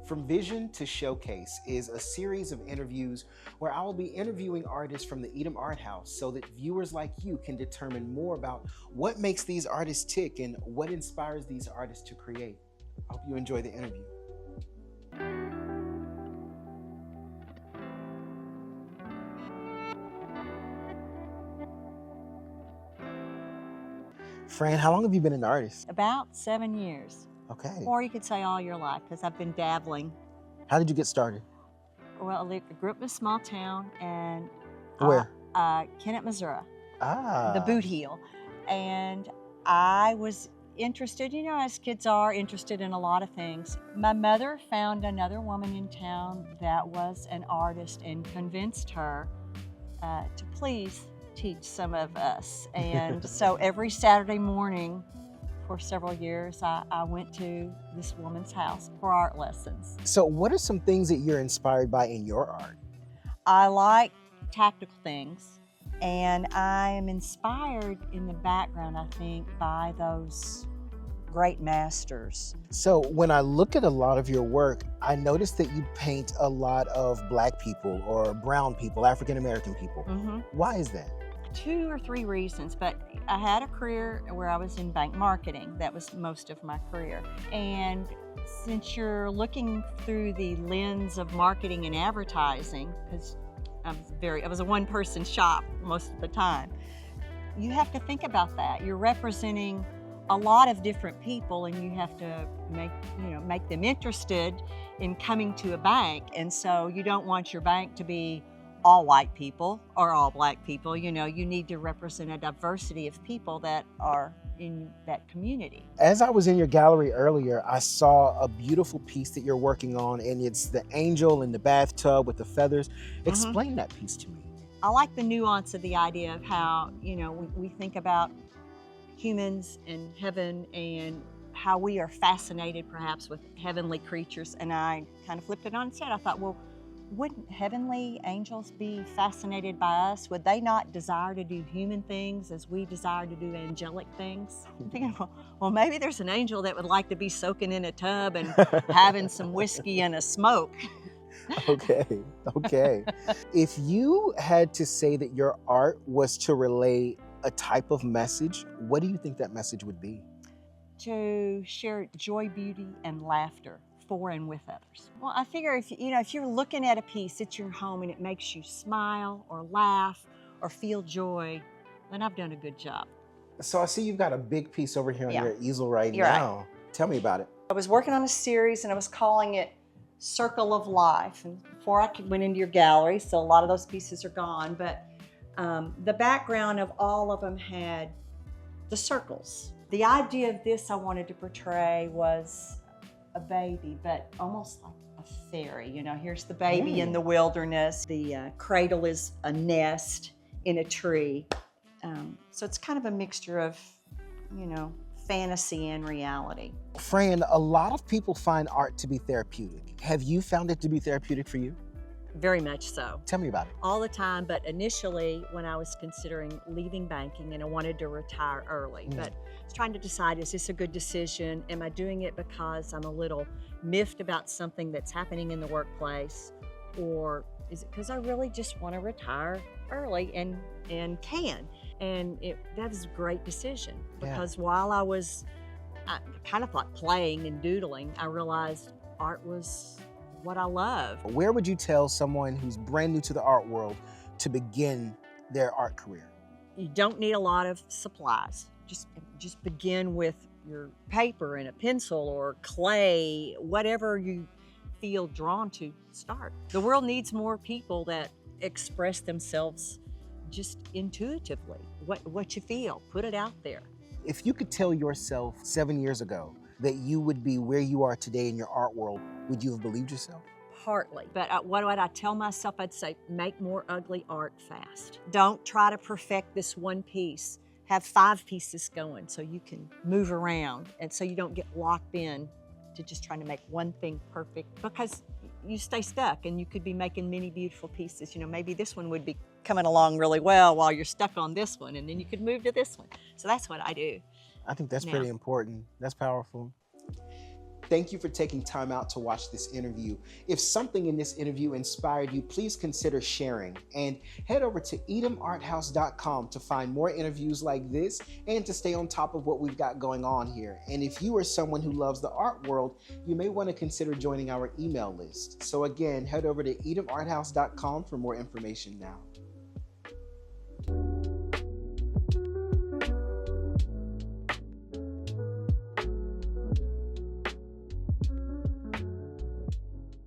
From Vision to Showcase is a series of interviews where I will be interviewing artists from the Edom Art House so that viewers like you can determine more about what makes these artists tick and what inspires these artists to create. I hope you enjoy the interview. Fran, how long have you been an artist? About 7 years. Okay. Or you could say all your life, because I've been dabbling. How did you get started? Well, I grew up in a small town, and Where? Kennett, Missouri, Ah. the Boot Heel. And I was interested, as kids are, interested in a lot of things. My mother found another woman in town that was an artist and convinced her to please teach some of us. And so every Saturday morning for several years, I went to this woman's house for art lessons. So what are some things that you're inspired by in your art? I like tactical things, and I am inspired in the background, I think, by those great masters. So when I look at a lot of your work, I notice that you paint a lot of Black people or brown people, African American people. Mm-hmm. Why is that? 2 or 3 reasons, but I had a career where I was in bank marketing. That was most of my career. And since you're looking through the lens of marketing and advertising, because I was a one-person shop most of the time, you have to think about that. You're representing a lot of different people, and you have to make them interested in coming to a bank. And so you don't want your bank to be all white people or all Black people. You need to represent a diversity of people that are in that community. As I was in your gallery earlier, I saw a beautiful piece that you're working on, and it's the angel in the bathtub with the feathers. Explain that piece to me. I like the nuance of the idea of how, we think about humans and heaven and how we are fascinated perhaps with heavenly creatures. And I kind of flipped it on its head. I thought, well, wouldn't heavenly angels be fascinated by us? Would they not desire to do human things as we desire to do angelic things? I'm thinking, well, maybe there's an angel that would like to be soaking in a tub and having some whiskey and a smoke. Okay. If you had to say that your art was to relay a type of message, what do you think that message would be? To share joy, beauty, and laughter for and with others. Well, I figure if you're looking at a piece at your home and it makes you smile or laugh or feel joy, then I've done a good job. So I see you've got a big piece over here on your easel right You're now. right. Tell me about it. I was working on a series and I was calling it Circle of Life. And before I went into your gallery, so a lot of those pieces are gone, but the background of all of them had the circles. The idea of this I wanted to portray was a baby, but almost like a fairy. Here's the baby in the wilderness. The cradle is a nest in a tree. So it's kind of a mixture of, fantasy and reality. Fran, a lot of people find art to be therapeutic. Have you found it to be therapeutic for you? Very much so. Tell me about it. All the time, but initially when I was considering leaving banking and I wanted to retire early, but I was trying to decide, is this a good decision? Am I doing it because I'm a little miffed about something that's happening in the workplace? Or is it because I really just want to retire early and can? And that was a great decision, because while I kind of like playing and doodling, I realized art was what I love. Where would you tell someone who's brand new to the art world to begin their art career? You don't need a lot of supplies. Just begin with your paper and a pencil or clay, whatever you feel drawn to. Start. The world needs more people that express themselves just intuitively. What you feel, put it out there. If you could tell yourself 7 years ago that you would be where you are today in your art world, would you have believed yourself? Partly, but what would I tell myself? I'd say, make more ugly art fast. Don't try to perfect this one piece. Have 5 pieces going so you can move around, and so you don't get locked in to just trying to make one thing perfect, because you stay stuck and you could be making many beautiful pieces. Maybe this one would be coming along really well while you're stuck on this one, and then you could move to this one. So that's what I do. I think that's pretty important. That's powerful. Thank you for taking time out to watch this interview. If something in this interview inspired you, please consider sharing and head over to edomarthouse.com to find more interviews like this and to stay on top of what we've got going on here. And if you are someone who loves the art world, you may want to consider joining our email list. So again, head over to edomarthouse.com for more information now.